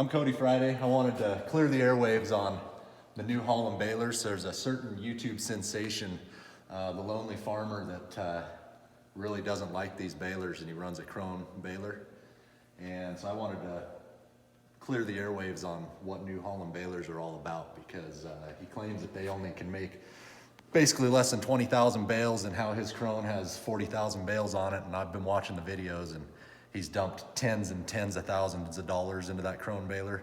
I'm Cody Friday. I wanted to clear the airwaves on the New Holland balers. There's a certain YouTube sensation, the lonely farmer that really doesn't like these balers, and he runs a Krone baler. And so I wanted to clear the airwaves on what New Holland balers are all about, because he claims that they only can make basically less than 20,000 bales, and how his Krone has 40,000 bales on it. And I've been watching the videos, and he's dumped tens and tens of thousands of dollars into that Krone baler.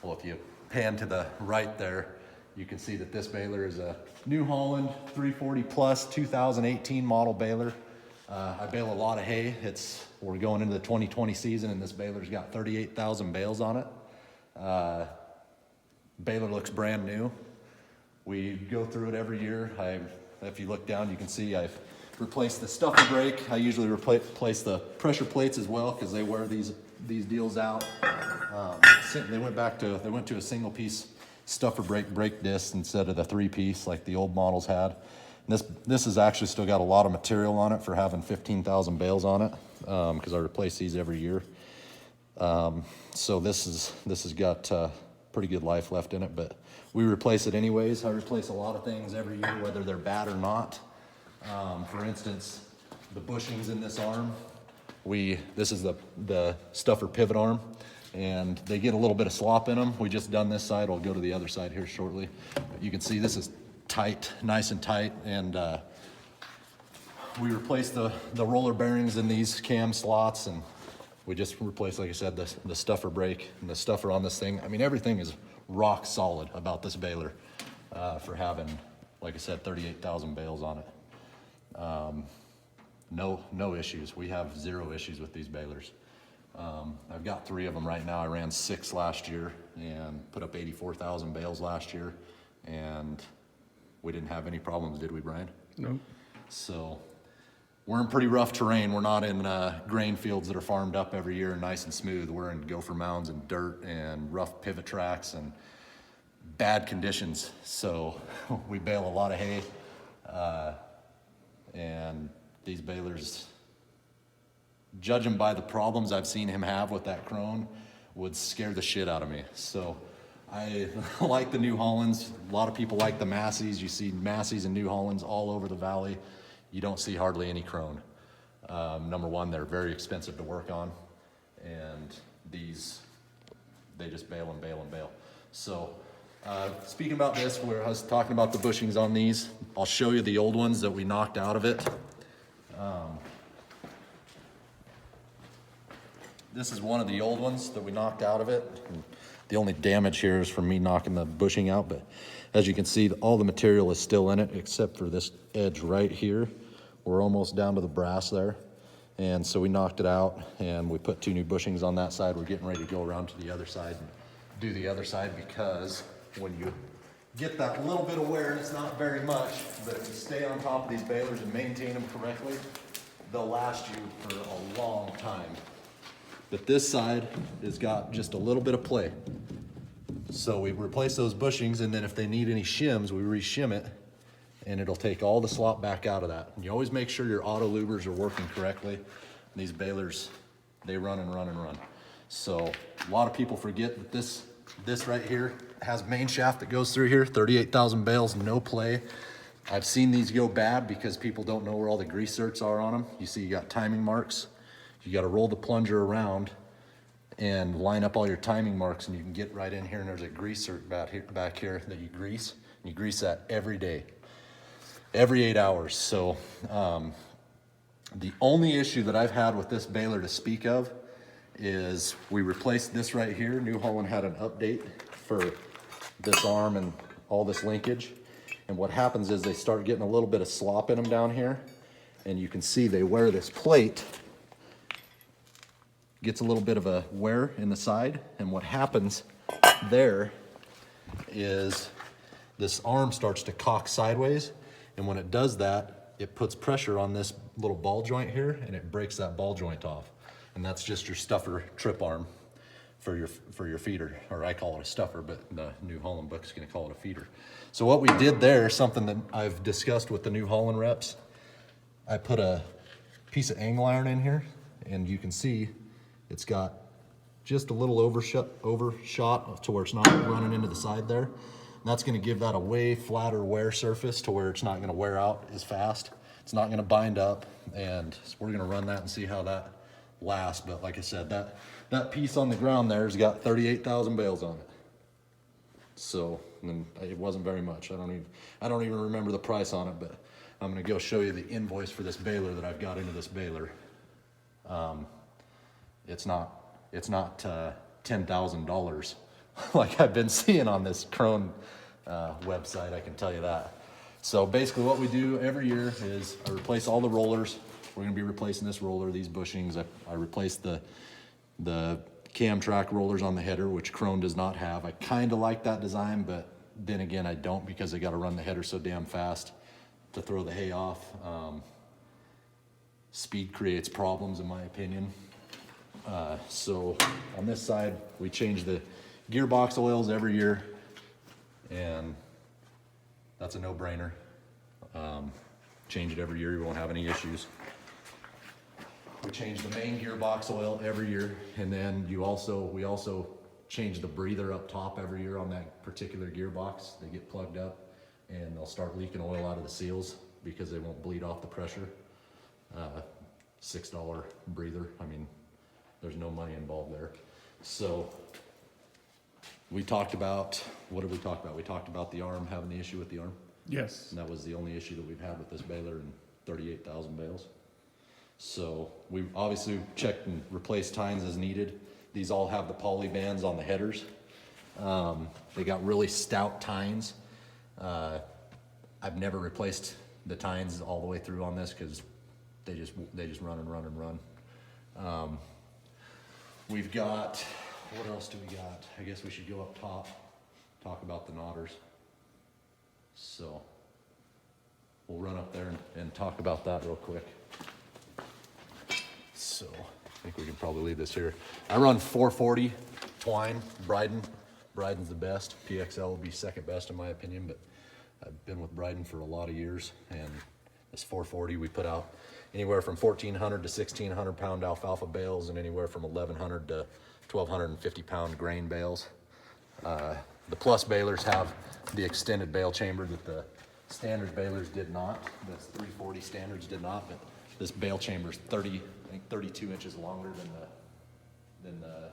Well, if you pan to the right there, you can see that this baler is a New Holland 340 plus 2018 model baler. I bale a lot of hay. We're going into the 2020 season, and this baler's got 38,000 bales on it. Baler looks brand new. We go through it every year. If you look down, you can see I've replaced the stuffer brake. I usually replace the pressure plates as well, because they wear these deals out. They went to a single piece stuffer brake disc instead of the 3-piece like the old models had. And this has actually still got a lot of material on it for having 15,000 bales on it, because I replace these every year. So this has got pretty good life left in it, but we replace it anyways. I replace a lot of things every year, whether they're bad or not. For instance, the bushings in this arm, this is the stuffer pivot arm, and they get a little bit of slop in them. We just done this side. I'll go to the other side here shortly. But you can see this is tight, nice and tight, and we replaced the roller bearings in these cam slots, and we just replaced, like I said, the stuffer brake and the stuffer on this thing. I mean, everything is rock solid about this baler for having, like I said, 38,000 bales on it. No issues. We have zero issues with these balers. I've got 3 of them right now. I ran 6 last year and put up 84,000 bales last year, and we didn't have any problems, did we, Brian? No. So we're in pretty rough terrain. We're not in grain fields that are farmed up every year and nice and smooth. We're in gopher mounds and dirt and rough pivot tracks and bad conditions. So we bale a lot of hay, and these balers, judging by the problems I've seen him have with that Krone, would scare the shit out of me. So I like the New Hollands. A lot of people like the Massies. You see Massies and New Hollands all over the valley. You don't see hardly any Krone. Number one, they're very expensive to work on, and these, they just bale and bale and bale. So speaking about this, where I was talking about the bushings on these, I'll show you the old ones that we knocked out of it. This is one of the old ones that we knocked out of it. The only damage here is from me knocking the bushing out, but as you can see, all the material is still in it except for this edge right here. We're almost down to the brass there. And so we knocked it out, and we put 2 new bushings on that side. We're getting ready to go around to the other side and do the other side, because when you get that little bit of wear, and it's not very much, but if you stay on top of these balers and maintain them correctly, they'll last you for a long time. But this side has got just a little bit of play. So we replace those bushings, and then if they need any shims, we re-shim it, and it'll take all the slop back out of that. And you always make sure your auto lubers are working correctly. These balers, they run and run and run. So a lot of people forget that this right here has main shaft that goes through here, 38,000 bales, no play. I've seen these go bad because people don't know where all the grease zerks are on them. You see you got timing marks. You got to roll the plunger around and line up all your timing marks, and you can get right in here, and there's a grease zerk back here that you grease. And you grease that every day, every 8 hours. So the only issue that I've had with this baler to speak of is we replaced this right here. New Holland had an update for this arm and all this linkage. And what happens is they start getting a little bit of slop in them down here. And you can see they wear this plate. Gets a little bit of a wear in the side. And what happens there is this arm starts to cock sideways. And when it does that, it puts pressure on this little ball joint here, and it breaks that ball joint off. And that's just your stuffer trip arm for your feeder, or I call it a stuffer, but the New Holland book's gonna call it a feeder. So what we did there, something that I've discussed with the New Holland reps, I put a piece of angle iron in here, and you can see it's got just a little overshot to where it's not running into the side there. And that's gonna give that a way flatter wear surface to where it's not gonna wear out as fast. It's not gonna bind up, and so we're gonna run that and see how that lasts. But like I said, that piece on the ground there's got 38,000 bales on it. So, and it wasn't very much. I don't even remember the price on it, but I'm gonna go show you the invoice for this baler that I've got into this baler. It's not $10,000 like I've been seeing on this Krone website, I can tell you that. So basically what we do every year is I replace all the rollers. We're gonna be replacing this roller, these bushings. I replaced the cam track rollers on the header, which Krone does not have. I kinda like that design, but then again, I don't, because they gotta run the header so damn fast to throw the hay off. Speed creates problems in my opinion. So on this side, we change the gearbox oils every year, and that's a no-brainer. Change it every year, you won't have any issues. We change the main gearbox oil every year, and then we also change the breather up top every year on that particular gearbox. They get plugged up and they'll start leaking oil out of the seals because they won't bleed off the pressure. $6 breather, I mean, there's no money involved there. So we talked about, what did we talk about? We talked about the arm, having the issue with the arm. Yes. And that was the only issue that we've had with this baler in 38,000 bales. So we obviously checked and replaced tines as needed. These all have the poly bands on the headers. They got really stout tines. I've never replaced the tines all the way through on this because they just run and run and run. We've got, what else do we got? I guess we should go up top, talk about the knotters. So we'll run up there and talk about that real quick. So I think we can probably leave this here. I run 440 Twine, Bryden. Bryden's the best. PXL will be second best in my opinion, but I've been with Bryden for a lot of years, and this 440 we put out anywhere from 1,400 to 1,600 pound alfalfa bales, and anywhere from 1,100 to 1,250 pound grain bales. The plus balers have the extended bale chamber that the standard balers did not. That's 340 standards did not, but this bale chamber is 32 inches longer than the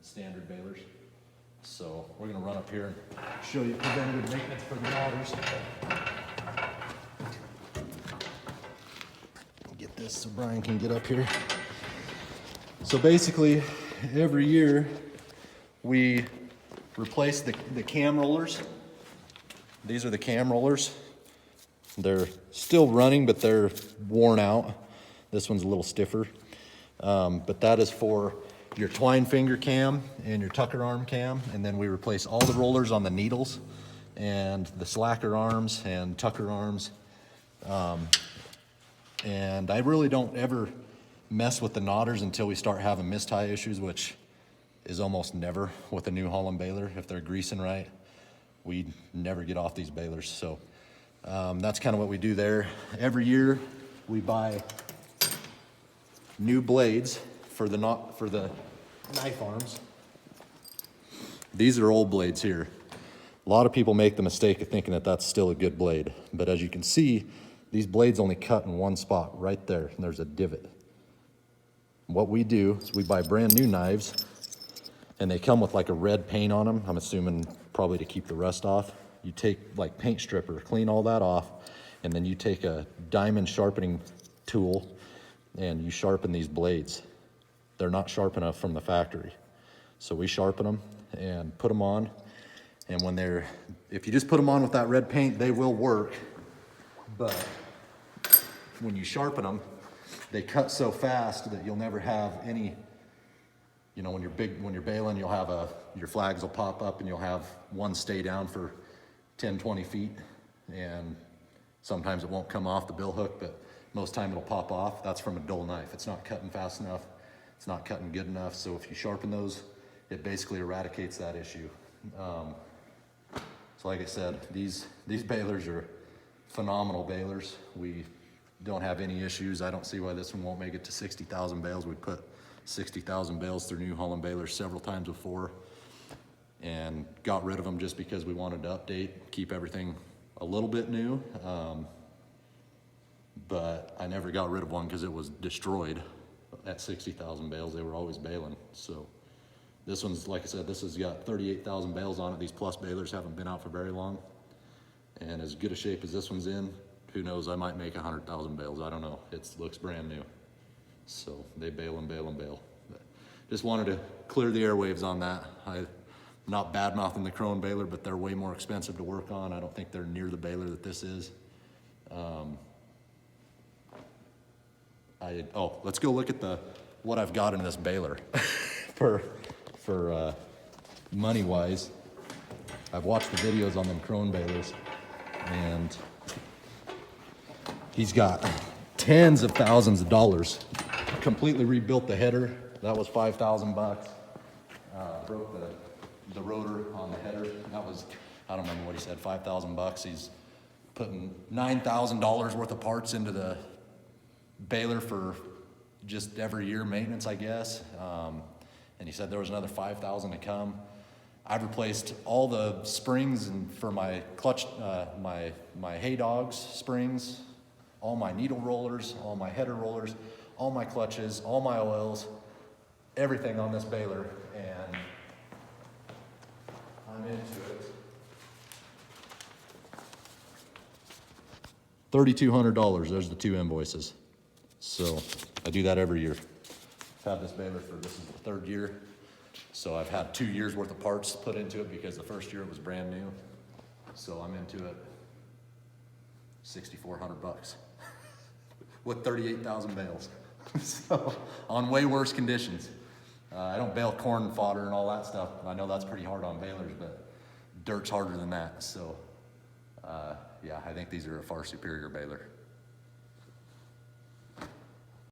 standard balers. So we're gonna run up here and show you preventative maintenance for the knotters. Get this so Brian can get up here. So basically, every year we replace the cam rollers. These are the cam rollers. They're still running, but they're worn out. This one's a little stiffer, but that is for your twine finger cam and your tucker arm cam. And then we replace all the rollers on the needles and the slacker arms and tucker arms. And I really don't ever mess with the knotters until we start having mistie issues, which is almost never with a New Holland baler. If they're greasing right, we never get off these balers. So that's kind of what we do there. Every year we buy new blades for the knife arms. These are old blades here. A lot of people make the mistake of thinking that that's still a good blade, but as you can see, these blades only cut in one spot right there, and there's a divot. What we do is we buy brand new knives, and they come with like a red paint on them. I'm assuming probably to keep the rust off. You take like paint stripper, clean all that off, and then you take a diamond sharpening tool and you sharpen these blades. They're not sharp enough from the factory. So we sharpen them and put them on. And if you just put them on with that red paint, they will work. But when you sharpen them, they cut so fast that you'll never have any, when you're baling, you'll have your flags will pop up and you'll have one stay down for 10, 20 feet. And sometimes it won't come off the bill hook, but most time it'll pop off. That's from a dull knife. It's not cutting fast enough. It's not cutting good enough. So if you sharpen those, it basically eradicates that issue. So like I said, these balers are phenomenal balers. We don't have any issues. I don't see why this one won't make it to 60,000 bales. We put 60,000 bales through New Holland balers several times before, and got rid of them just because we wanted to update, keep everything a little bit new. But I never got rid of one because it was destroyed at 60,000 bales. They were always baling. So this one's, like I said, this has got 38,000 bales on it. These plus balers haven't been out for very long. And as good a shape as this one's in, who knows, I might make 100,000 bales. I don't know. It looks brand new. So they bale and bale and bale. But just wanted to clear the airwaves on that. I'm not bad mouthing the Krone baler, but they're way more expensive to work on. I don't think they're near the baler that this is. Let's go look at what I've got in this baler for money wise. I've watched the videos on them Krone balers, and he's got tens of thousands of dollars. Completely rebuilt the header. That was $5,000 bucks. Broke the rotor on the header. That was, I don't remember what he said, 5,000 bucks. He's putting $9,000 worth of parts into the baler for just every year maintenance, I guess. And he said there was another 5,000 to come. I've replaced all the springs and for my clutch, my hay dogs springs, all my needle rollers, all my header rollers, all my clutches, all my oils, everything on this baler, and I'm into it. $3,200, there's the 2 invoices. So I do that every year. I've had this baler this is the 3rd year. So I've had 2 years worth of parts put into it because the first year it was brand new. So I'm into it. 6,400 bucks with 38,000 bales. So on way worse conditions. I don't bale corn fodder and all that stuff. I know that's pretty hard on balers, but dirt's harder than that. So yeah, I think these are a far superior baler.